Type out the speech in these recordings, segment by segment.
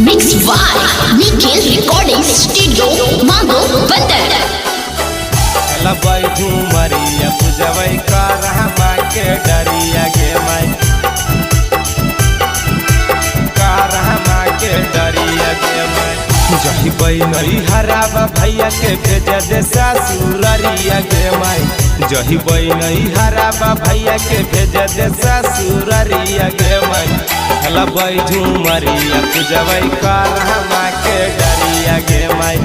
Mixed by Nikhil Recording Studio, Mango, Bandar. लबई झूमरिया पूजवई कर हमा के डरिया गे माई कर हमा के डरिया गे माई जही बैनई हराबा भैया के भेज दे ससुररिया गे माई जही बैनई हराबा भैया के भेज दे ससुररिया गे माई लबई झूमरिया पूजवई कर हमा के डरिया गे माई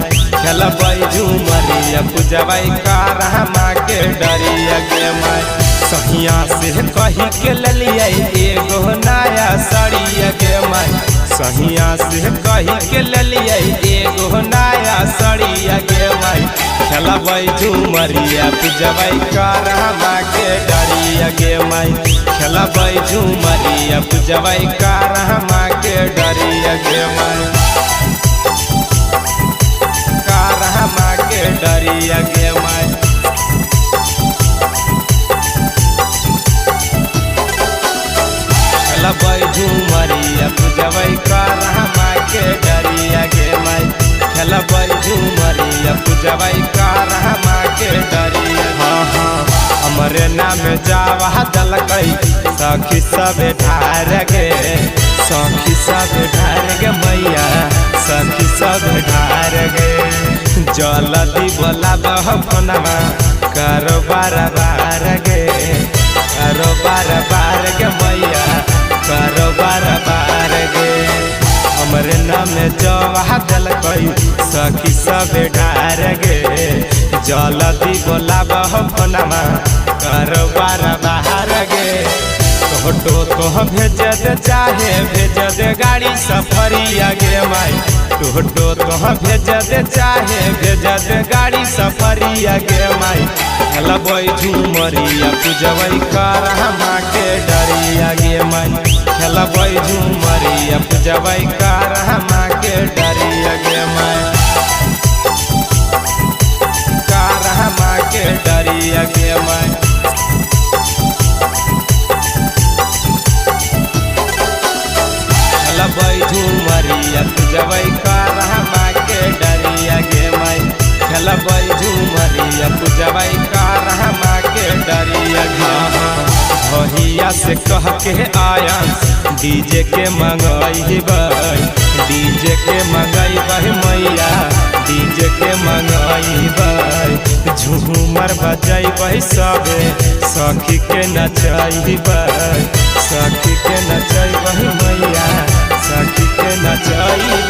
लबई झूमरिया पूजवई कर हमा के डरिया गे माई सहिया से कही के ललिया एगो नया सड़िया गे माई सहिया से कही के ललिया एगो नया सड़िया गे माई लबई झूमरिया पूजवई कर हमा के डरिया गे माई लबई झूमरिया पूजवई कर हमा के डरिया गे माई हमा के डरिया गे माई लबई झूमरिया पूजवई कर हमा के डरिया गे माई लबई झूमरिया पूजवई कर हमा के डरिया हमरे नाम जावा दलकई सखी सब ढार गे सखी सब ढार गे मैया सखी सब ढार गे जल्दी बोला बहनवा करो बार बार गे करो बार बार गे मैया करो बार बार गे हमरे नाम जवा दलकई सखी सब ढार गे जल्दी बोला बहनवा करो बार बार गे फोटो तो भेज दे चाहे भेज दे गाड़ी सफरिया गे माई फोटो तो भेज दे चाहे भेज दे गाड़ी सफरिया गे माई लबई झूमरिया पूजवई कर हमा के डरिया गे माई लबई झूमरिया पूजवई कर हमा के डरिया गे माई कर हमा के डरिया गे माई लबई झूमरिया पूजवई कर हमा के डरिया गे माई लबई झूमरिया पूजवई कर हमा के डरिया गे भैया से कह के आया डीजे के मंगई बई डीजे के मंगई बही मैया डीजे के मंगई बई झूमर बजाई बही सबे सखी के नचाई बई सखी के नचाई बही मैया सखी के नचाई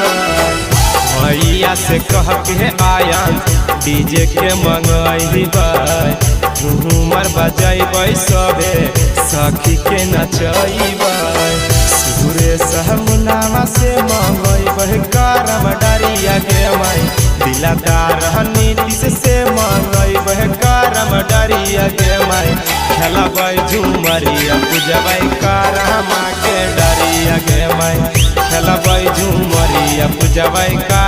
भैया से कह के आया डीजे के मंगई बई झूमर बजाई बई सबे सखी के नचाई बई सूरे सहमुनावा से मंगई बही करम डरिया गे माई दिलदार नीतीश से मंगई बही करम डरिया गे माई लबई झूमरिया पूजवई कर हमा के डरिया गे माई लबई झूमरिया पूजवई कर